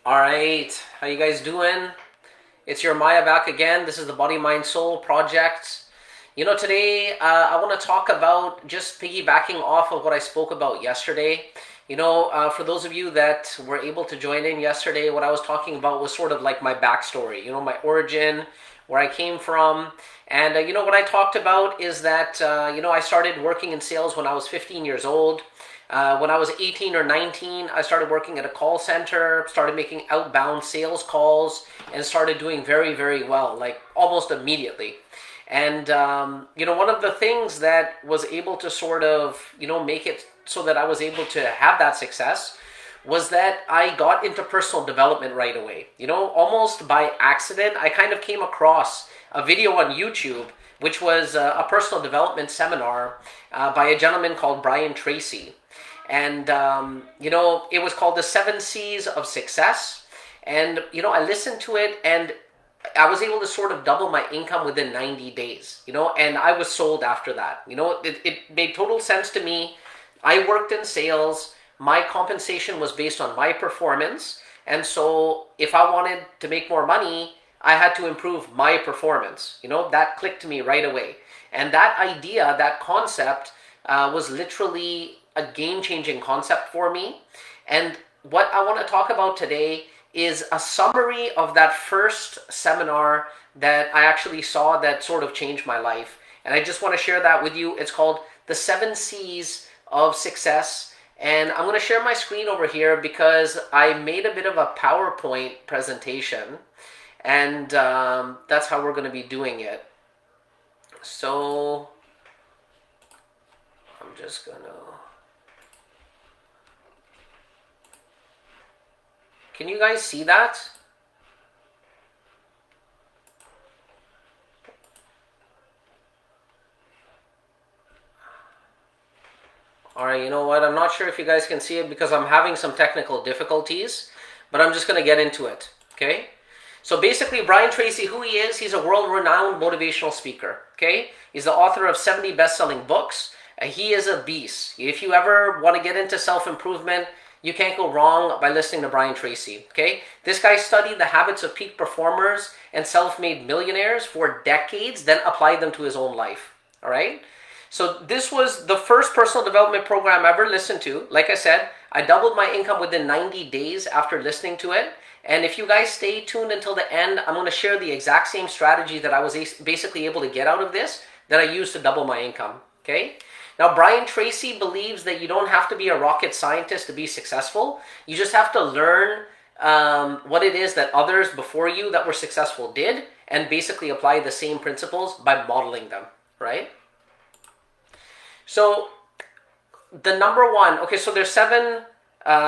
All right, how you guys doing? It's your Maya back again. This is the Body, Mind, Soul project. Today I want to talk about just piggybacking off of what I spoke about yesterday. For those of you that were able to join in yesterday, what I was talking about was sort of like my backstory, my origin, where I came from. And, what I talked about is that, I started working in sales when I was 15 years old. When I was 18 or 19, I started working at a call center, started making outbound sales calls, and started doing very, very well, like almost immediately. And, one of the things that was able to sort of, make it so that I was able to have that success was that I got into personal development right away. Almost by accident, I kind of came across a video on YouTube, which was a personal development seminar by a gentleman called Brian Tracy. And, it was called the 7 C's of Success. And, I listened to it and I was able to sort of double my income within 90 days, and I was sold after that. It made total sense to me. I worked in sales. My compensation was based on my performance. And so if I wanted to make more money, I had to improve my performance. That clicked to me right away. And that idea, that concept was literally a game-changing concept for me. And what I want to talk about today is a summary of that first seminar that I actually saw that sort of changed my life. And I just want to share that with you. It's called the 7 C's of Success. And I'm going to share my screen over here because I made a bit of a PowerPoint presentation. And that's how we're going to be doing it. So I'm just going to... Can you guys see that? All right, you know what? I'm not sure if you guys can see it because I'm having some technical difficulties, but I'm just going to get into it, okay? So basically, Brian Tracy, who he is, he's a world-renowned motivational speaker, okay? He's the author of 70 best-selling books. He is a beast. If you ever want to get into self-improvement, you can't go wrong by listening to Brian Tracy, okay? This guy studied the habits of peak performers and self-made millionaires for decades, then applied them to his own life, all right? So this was the first personal development program I ever listened to. Like I said, I doubled my income within 90 days after listening to it. And if you guys stay tuned until the end, I'm going to share the exact same strategy that I was basically able to get out of this that I used to double my income, okay? Now, Brian Tracy believes that you don't have to be a rocket scientist to be successful. You just have to learn what it is that others before you that were successful did and basically apply the same principles by modeling them, right? So the number one, okay, so there's 7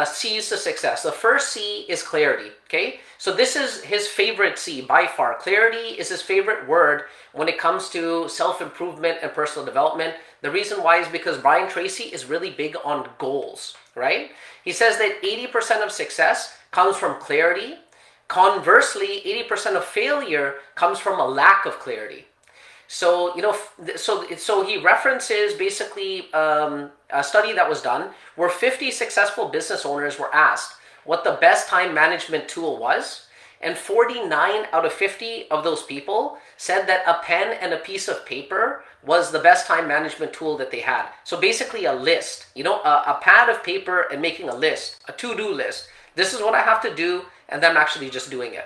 C's to success. The first C is clarity, okay? So this is his favorite C by far. Clarity is his favorite word when it comes to self-improvement and personal development. The reason why is because Brian Tracy is really big on goals, right? He says that 80% of success comes from clarity. Conversely, 80% of failure comes from a lack of clarity. So, so he references basically a study that was done where 50 successful business owners were asked what the best time management tool was. And 49 out of 50 of those people said that a pen and a piece of paper was the best time management tool that they had. So basically a list, a pad of paper and making a list, a to-do list. This is what I have to do, and then I'm actually just doing it.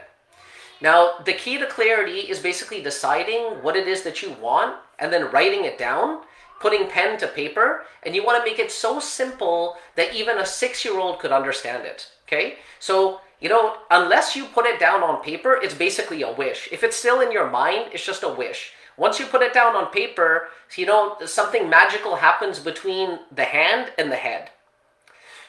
Now, the key to clarity is basically deciding what it is that you want and then writing it down, putting pen to paper, and you want to make it so simple that even a 6-year-old could understand it, okay? So, unless you put it down on paper, it's basically a wish. If it's still in your mind, it's just a wish. Once you put it down on paper, something magical happens between the hand and the head.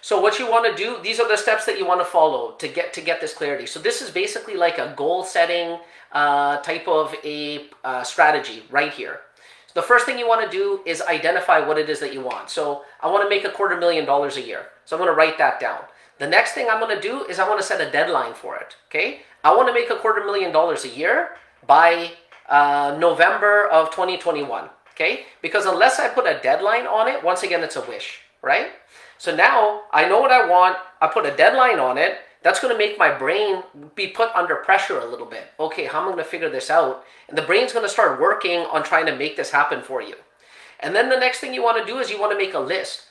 So what you want to do, these are the steps that you want to follow to get this clarity. So this is basically like a goal setting type of a strategy right here. So the first thing you want to do is identify what it is that you want. So I want to make $250,000 a year. So I'm going to write that down. The next thing I'm going to do is I want to set a deadline for it, okay? I want to make $250,000 a year by November of 2021, okay? Because unless I put a deadline on it, once again, it's a wish, right? So now I know what I want. I put a deadline on it. that's going to make my brain be put under pressure a little bit. Okay, how am I going to figure this out? And the brain's going to start working on trying to make this happen for you. And then the next thing you want to do is you want to make a list.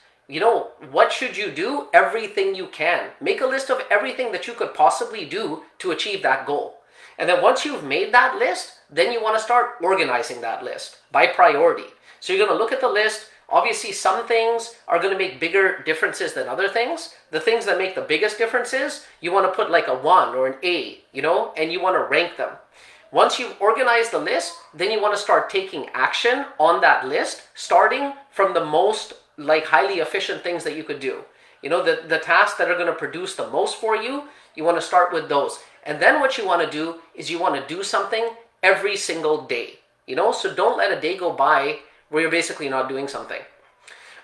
What should you do? Everything you can. Make a list of everything that you could possibly do to achieve that goal. And then once you've made that list, then you want to start organizing that list by priority. So you're going to look at the list. Obviously, some things are going to make bigger differences than other things. The things that make the biggest differences, you want to put like a 1 or an A, and you want to rank them. Once you've organized the list, then you want to start taking action on that list, starting from the most highly efficient things that you could do. The tasks that are going to produce the most for you, you want to start with those. And then what you want to do is you want to do something every single day. So don't let a day go by where you're basically not doing something.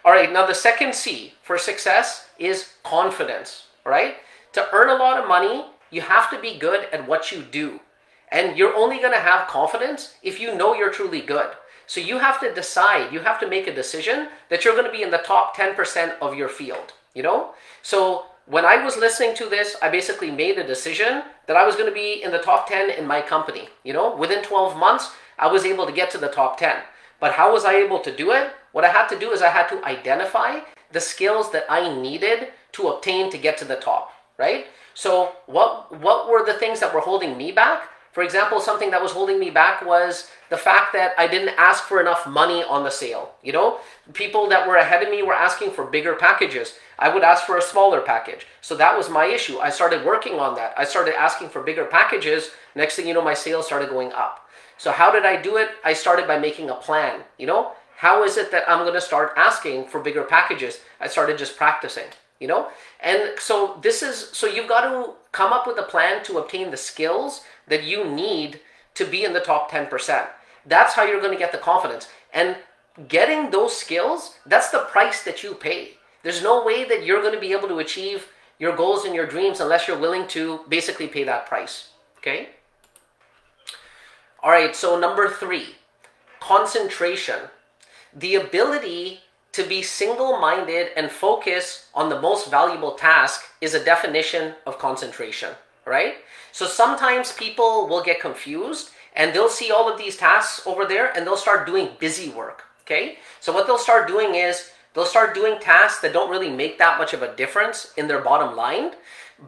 All right, now the second C for success is confidence, all right? To earn a lot of money, you have to be good at what you do. And you're only going to have confidence if you know you're truly good. So you have to decide, you have to make a decision that you're going to be in the top 10% of your field, So when I was listening to this, I basically made a decision that I was going to be in the top 10 in my company. Within 12 months, I was able to get to the top 10. But how was I able to do it? What I had to do is I had to identify the skills that I needed to obtain to get to the top, right? So what were the things that were holding me back? For example, something that was holding me back was the fact that I didn't ask for enough money on the sale. People that were ahead of me were asking for bigger packages. I would ask for a smaller package. So that was my issue. I started working on that. I started asking for bigger packages. Next thing you know, my sales started going up. So how did I do it? I started by making a plan. How is it that I'm going to start asking for bigger packages? I started just practicing, And so you've got to come up with a plan to obtain the skills that you need to be in the top 10%. That's how you're going to get the confidence. And getting those skills, that's the price that you pay. There's no way that you're going to be able to achieve your goals and your dreams unless you're willing to basically pay that price. Okay? All right, so number 3, concentration. The ability to be single-minded and focus on the most valuable task is a definition of concentration, right? So sometimes people will get confused and they'll see all of these tasks over there and they'll start doing busy work, okay? So what they'll start doing is they'll start doing tasks that don't really make that much of a difference in their bottom line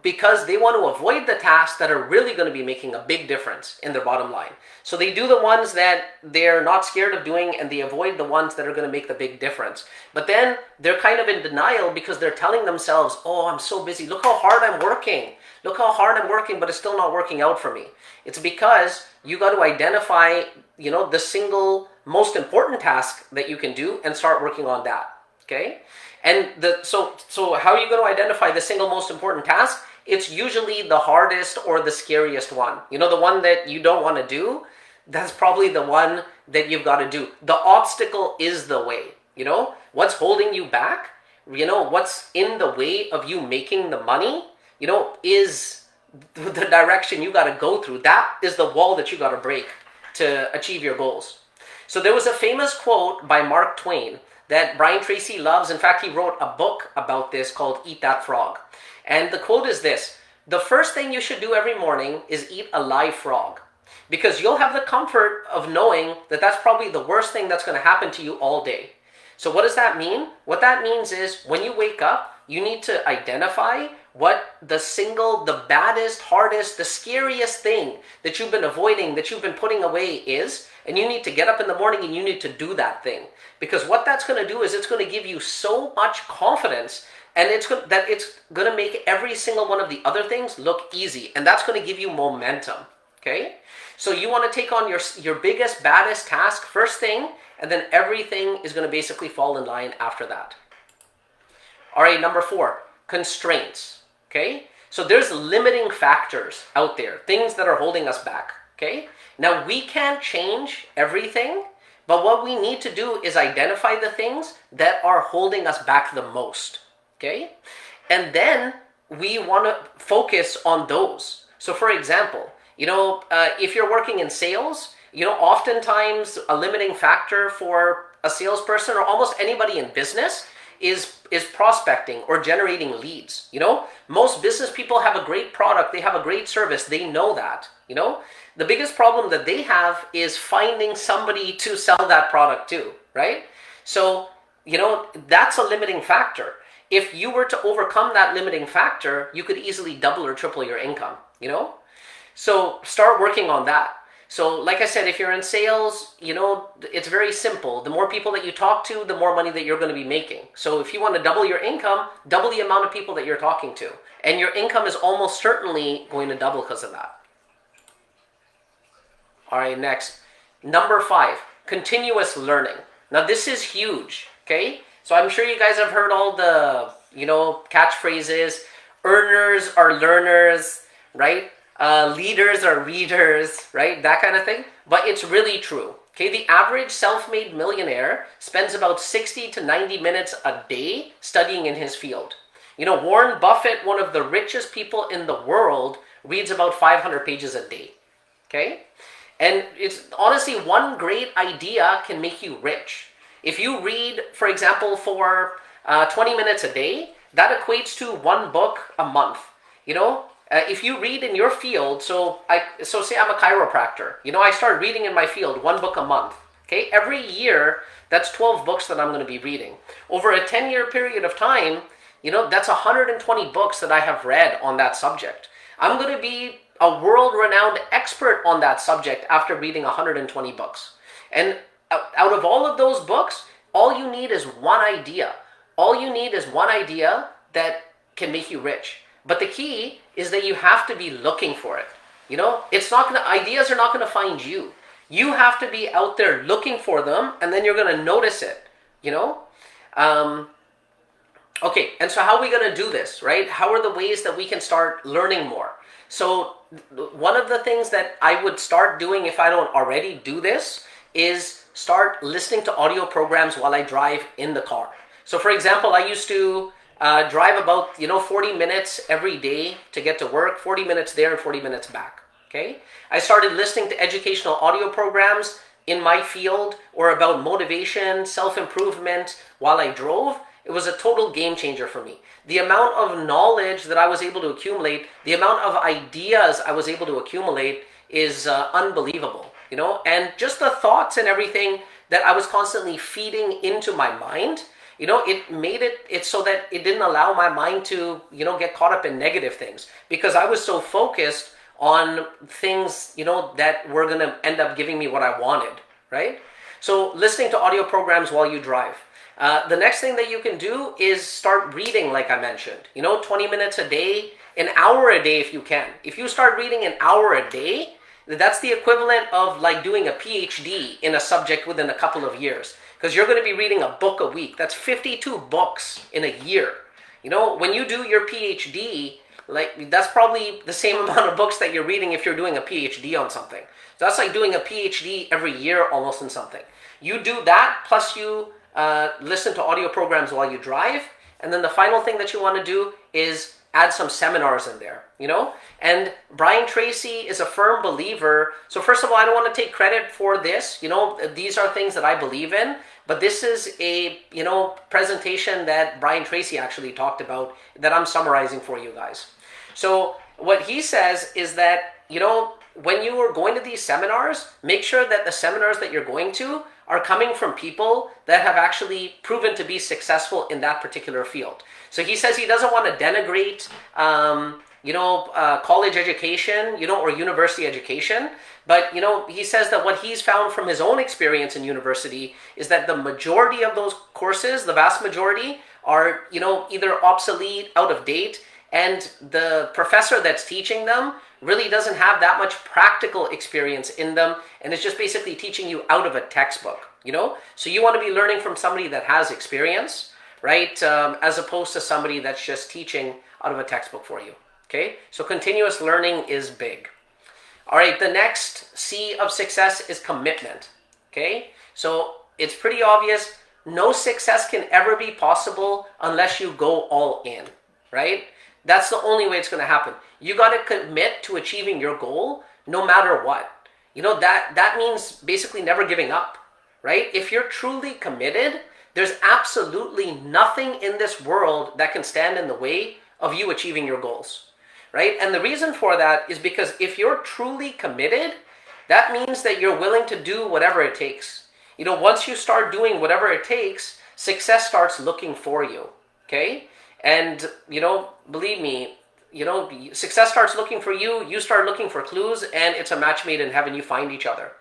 because they want to avoid the tasks that are really going to be making a big difference in their bottom line. So they do the ones that they're not scared of doing and they avoid the ones that are going to make the big difference. But then they're kind of in denial because they're telling themselves, oh, I'm so busy. Look how hard I'm working. Look how hard I'm working, but it's still not working out for me. It's because you got to identify, the single most important task that you can do and start working on that. Okay? And so how are you going to identify the single most important task? It's usually the hardest or the scariest one. The one that you don't want to do, that's probably the one that you've got to do. The obstacle is the way. What's holding you back? What's in the way of you making the money, is the direction you got to go through. That is the wall that you got to break to achieve your goals. So there was a famous quote by Mark Twain that Brian Tracy loves. In fact, he wrote a book about this called Eat That Frog. And the quote is this: the first thing you should do every morning is eat a live frog, because you'll have the comfort of knowing that that's probably the worst thing that's going to happen to you all day. So what does that mean? What that means is when you wake up, you need to identify what the baddest, hardest, the scariest thing that you've been avoiding, that you've been putting away is, and you need to get up in the morning and you need to do that thing. Because what that's going to do is it's going to give you so much confidence, and it's going to make every single one of the other things look easy, and that's going to give you momentum. Okay? So you want to take on your biggest, baddest task first thing, and then everything is going to basically fall in line after that. All right, number 4, constraints. Okay? So there's limiting factors out there, things that are holding us back. Okay? Now, we can't change everything, but what we need to do is identify the things that are holding us back the most. Okay? And then we want to focus on those. So for example, if you're working in sales, oftentimes a limiting factor for a salesperson or almost anybody in business is prospecting or generating leads. Most business people have a great product, they have a great service, they know that. The biggest problem that they have is finding somebody to sell that product to, right? So, that's a limiting factor. If you were to overcome that limiting factor, you could easily double or triple your income, So start working on that. So like I said, if you're in sales, it's very simple. The more people that you talk to, the more money that you're going to be making. So if you want to double your income, double the amount of people that you're talking to. And your income is almost certainly going to double because of that. All right, next. Number 5, continuous learning. Now this is huge, okay? So I'm sure you guys have heard all the, catchphrases. Earners are learners, right? Leaders are readers, right? That kind of thing. But it's really true. Okay, the average self-made millionaire spends about 60 to 90 minutes a day studying in his field. Warren Buffett, one of the richest people in the world, reads about 500 pages a day. Okay? And it's honestly, one great idea can make you rich. If you read, for example, for 20 minutes a day, that equates to 1 book a month. If you read in your field, so say I'm a chiropractor, I start reading in my field 1 book a month. Okay, every year that's 12 books that I'm going to be reading. Over a 10-year period of time, that's 120 books that I have read on that subject. I'm going to be a world-renowned expert on that subject after reading 120 books. And out of all of those books, all you need is one idea. All you need is one idea that can make you rich. But the key is that you have to be looking for it. Ideas are not going to find you. You have to be out there looking for them, and then you're going to notice it. Okay, and so how are we going to do this, right? How are the ways that we can start learning more? So one of the things that I would start doing if I don't already do this is start listening to audio programs while I drive in the car. So for example, I used to drive about 40 minutes every day to get to work, 40 minutes there and 40 minutes back. Okay, I started listening to educational audio programs in my field or about motivation, self-improvement while I drove. It was a total game changer for me. The amount of knowledge that I was able to accumulate, the amount of ideas I was able to accumulate is unbelievable, and just the thoughts and everything that I was constantly feeding into my mind, it made it so that it didn't allow my mind to, get caught up in negative things because I was so focused on things, that were going to end up giving me what I wanted, right? So listening to audio programs while you drive. The next thing that you can do is start reading, like I mentioned. 20 minutes a day, an hour a day if you can. If you start reading an hour a day, that's the equivalent of like doing a PhD in a subject within a couple of years. Because you're going to be reading a book a week. That's 52 books in a year. When you do your PhD, that's probably the same amount of books that you're reading if you're doing a PhD on something. So that's like doing a PhD every year almost in something. You do that, plus you listen to audio programs while you drive. And then the final thing that you want to do is add some seminars in there, And Brian Tracy is a firm believer. So first of all, I don't want to take credit for this. These are things that I believe in. But this is a, presentation that Brian Tracy actually talked about that I'm summarizing for you guys. So what he says is that, when you are going to these seminars, make sure that the seminars that you're going to are coming from people that have actually proven to be successful in that particular field. So he says he doesn't want to denigrate, college education, or university education. But, he says that what he's found from his own experience in university is that the majority of those courses, the vast majority, are, either obsolete, out of date, and the professor that's teaching them really doesn't have that much practical experience in them, and it's just basically teaching you out of a textbook, So you want to be learning from somebody that has experience, right, as opposed to somebody that's just teaching out of a textbook for you, okay? So continuous learning is big. All right, the next C of success is commitment, okay? So it's pretty obvious, no success can ever be possible unless you go all in, right? That's the only way it's going to happen. You got to commit to achieving your goal no matter what. That means basically never giving up, right? If you're truly committed, There's absolutely nothing in this world that can stand in the way of you achieving your goals, right? And the reason for that is because if you're truly committed, that means that you're willing to do whatever it takes. Once you start doing whatever it takes, success starts looking for you, okay? And, believe me, success starts looking for you, you start looking for clues, and it's a match made in heaven. You find each other.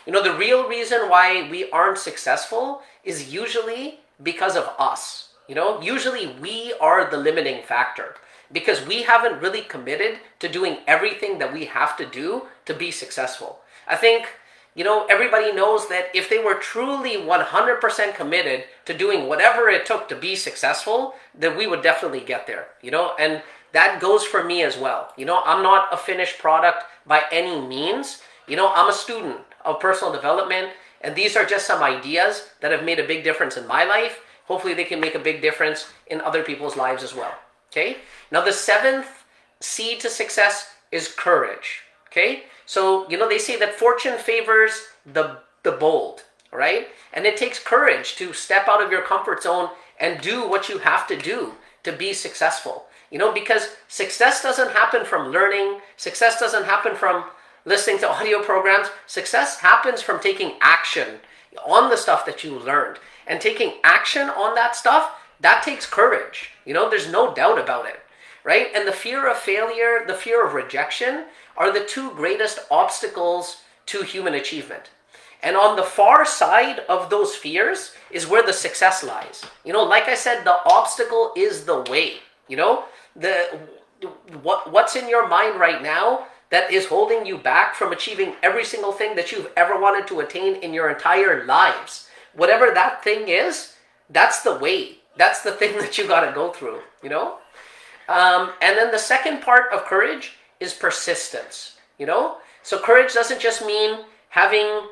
The real reason why we aren't successful is usually because of us. Usually we are the limiting factor because we haven't really committed to doing everything that we have to do to be successful. I think, everybody knows that if they were truly 100% committed to doing whatever it took to be successful, then we would definitely get there, and that goes for me as well. I'm not a finished product by any means. I'm a student of personal development, and these are just some ideas that have made a big difference in my life. Hopefully they can make a big difference in other people's lives as well. Okay? Now the 7th C to success is courage. Okay? So, they say that fortune favors the bold, right? And it takes courage to step out of your comfort zone and do what you have to do to be successful. Because success doesn't happen from learning. Success doesn't happen from listening to audio programs. Success happens from taking action on the stuff that you learned. And taking action on that stuff, that takes courage. There's no doubt about it, right? And the fear of failure, the fear of rejection are the 2 greatest obstacles to human achievement. And on the far side of those fears is where the success lies. Like I said, the obstacle is the way. What's in your mind right now that is holding you back from achieving every single thing that you've ever wanted to attain in your entire lives? Whatever that thing is, that's the way. That's the thing that you got to go through, And then the second part of courage is persistence, So courage doesn't just mean having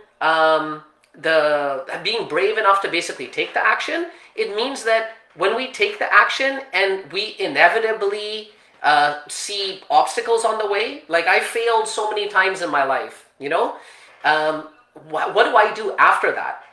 being brave enough to basically take the action. It means that when we take the action and we inevitably see obstacles on the way, like I failed so many times in my life, what do I do after that?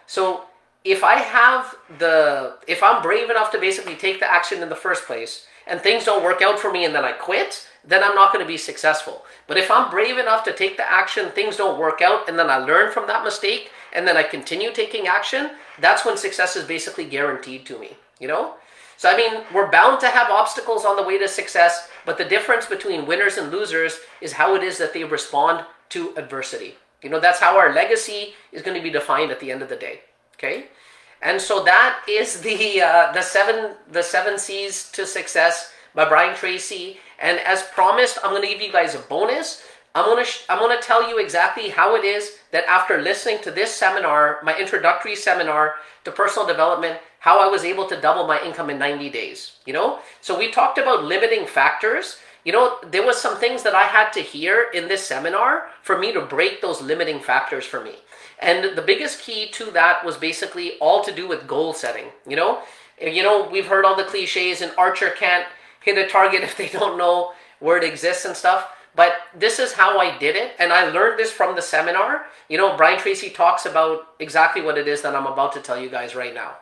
So if I'm brave enough to basically take the action in the first place and things don't work out for me and then I quit, then I'm not going to be successful. But if I'm brave enough to take the action, things don't work out, and then I learn from that mistake, and then I continue taking action, that's when success is basically guaranteed to me, So we're bound to have obstacles on the way to success, but the difference between winners and losers is how it is that they respond to adversity. That's how our legacy is going to be defined at the end of the day, okay? And so that is the seven C's to success by Brian Tracy. And as promised, I'm going to give you guys a bonus. I'm going to tell you exactly how it is that after listening to this seminar, my introductory seminar to personal development, how I was able to double my income in 90 days. So we talked about limiting factors. There was some things that I had to hear in this seminar for me to break those limiting factors for me. And the biggest key to that was basically all to do with goal setting. We've heard all the cliches, an archer can't hit a target if they don't know where it exists and stuff. But this is how I did it, and I learned this from the seminar. Brian Tracy talks about exactly what it is that I'm about to tell you guys right now.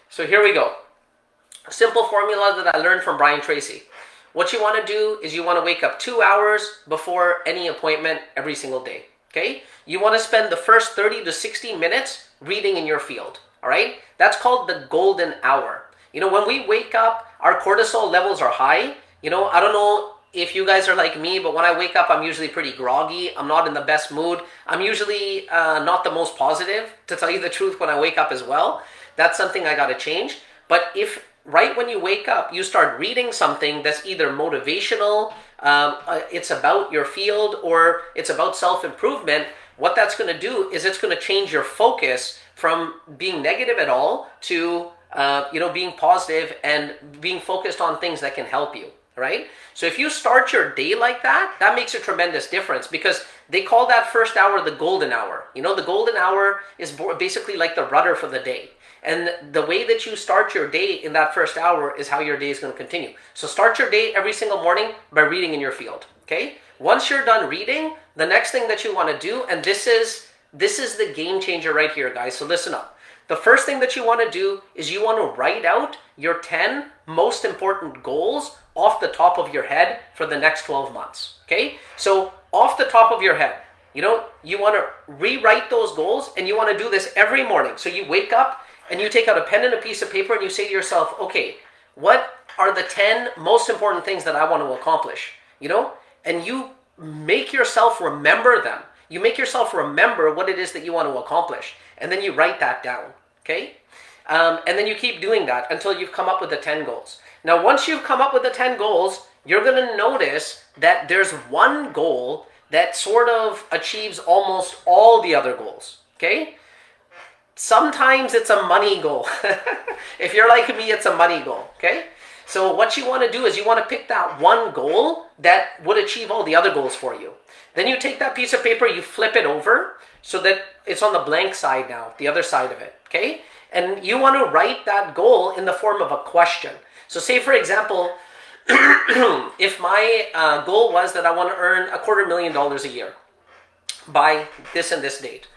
So here we go. A simple formula that I learned from Brian Tracy. What you want to do is you want to wake up 2 hours before any appointment every single day, okay? You want to spend the first 30 to 60 minutes reading in your field, all right? That's called the golden hour. When we wake up, our cortisol levels are high. I don't know if you guys are like me, but when I wake up, I'm usually pretty groggy. I'm not in the best mood. I'm usually not the most positive, to tell you the truth, when I wake up as well. That's something I got to change. But if right when you wake up, you start reading something that's either motivational, it's about your field, or it's about self-improvement, what that's going to do is it's going to change your focus from being negative at all to being positive and being focused on things that can help you, right? So if you start your day like that, that makes a tremendous difference, because they call that first hour the golden hour. The golden hour is basically like the rudder for the day. And the way that you start your day in that first hour is how your day is going to continue. So start your day every single morning by reading in your field, okay? Once you're done reading, the next thing that you want to do, and this is the game changer right here, guys, so listen up. The first thing that you want to do is you want to write out your 10 most important goals off the top of your head for the next 12 months. Okay? So off the top of your head, you want to rewrite those goals, and you want to do this every morning. So you wake up and you take out a pen and a piece of paper and you say to yourself, okay, what are the 10 most important things that I want to accomplish? And you make yourself remember them. You make yourself remember what it is that you want to accomplish. And then you write that down, okay? And then you keep doing that until you've come up with the 10 goals. Now, once you've come up with the 10 goals, you're going to notice that there's one goal that sort of achieves almost all the other goals, okay? Sometimes it's a money goal. If you're like me, it's a money goal, okay? So what you want to do is you want to pick that one goal that would achieve all the other goals for you. Then you take that piece of paper, you flip it over so that it's on the blank side now, the other side of it, okay? And you want to write that goal in the form of a question. So say, for example, if my goal was that I want to earn $250,000 a year by this and this date,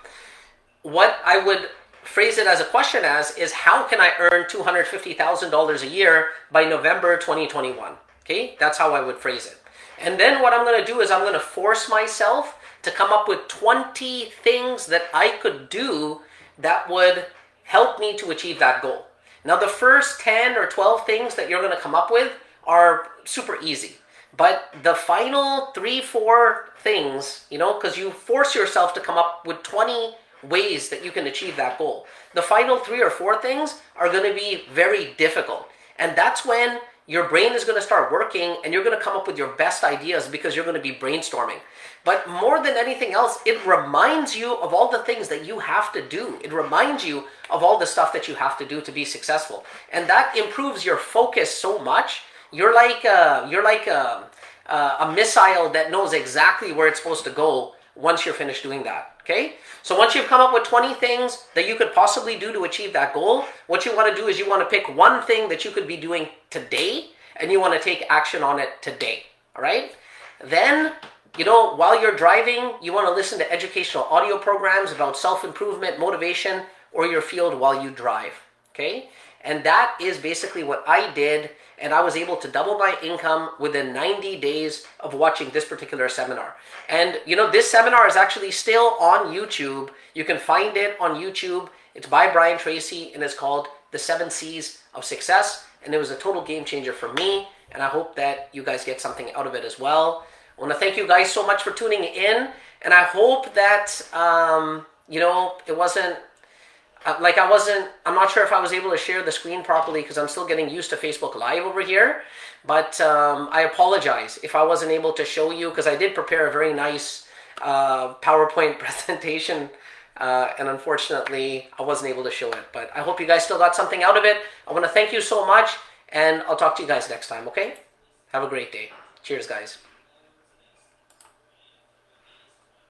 what I would phrase it as a question is how can I earn $250,000 a year by November 2021? Okay, that's how I would phrase it. And then what I'm going to do is I'm going to force myself to come up with 20 things that I could do that would help me to achieve that goal. Now, the first 10 or 12 things that you're going to come up with are super easy. But the final 3-4 things, because you force yourself to come up with 20 ways that you can achieve that goal. The final 3 or 4 things are going to be very difficult. And that's when your brain is going to start working and you're going to come up with your best ideas because you're going to be brainstorming. But more than anything else, it reminds you of all the things that you have to do. It reminds you of all the stuff that you have to do to be successful. And that improves your focus so much. You're like a missile that knows exactly where it's supposed to go once you're finished doing that. Okay? So once you've come up with 20 things that you could possibly do to achieve that goal, what you want to do is you want to pick one thing that you could be doing today, and you want to take action on it today. All right? Then, while you're driving, you want to listen to educational audio programs about self-improvement, motivation, or your field while you drive. Okay? And that is basically what I did, and I was able to double my income within 90 days of watching this particular seminar. And this seminar is actually still on YouTube. You can find it on YouTube. It's by Brian Tracy, and it's called The 7 C's of Success. And it was a total game changer for me, and I hope that you guys get something out of it as well. I want to thank you guys so much for tuning in, and I hope that, it wasn't, I'm not sure if I was able to share the screen properly because I'm still getting used to Facebook Live over here. But I apologize if I wasn't able to show you because I did prepare a very nice PowerPoint presentation. And unfortunately, I wasn't able to show it. But I hope you guys still got something out of it. I want to thank you so much. And I'll talk to you guys next time, okay? Have a great day. Cheers, guys.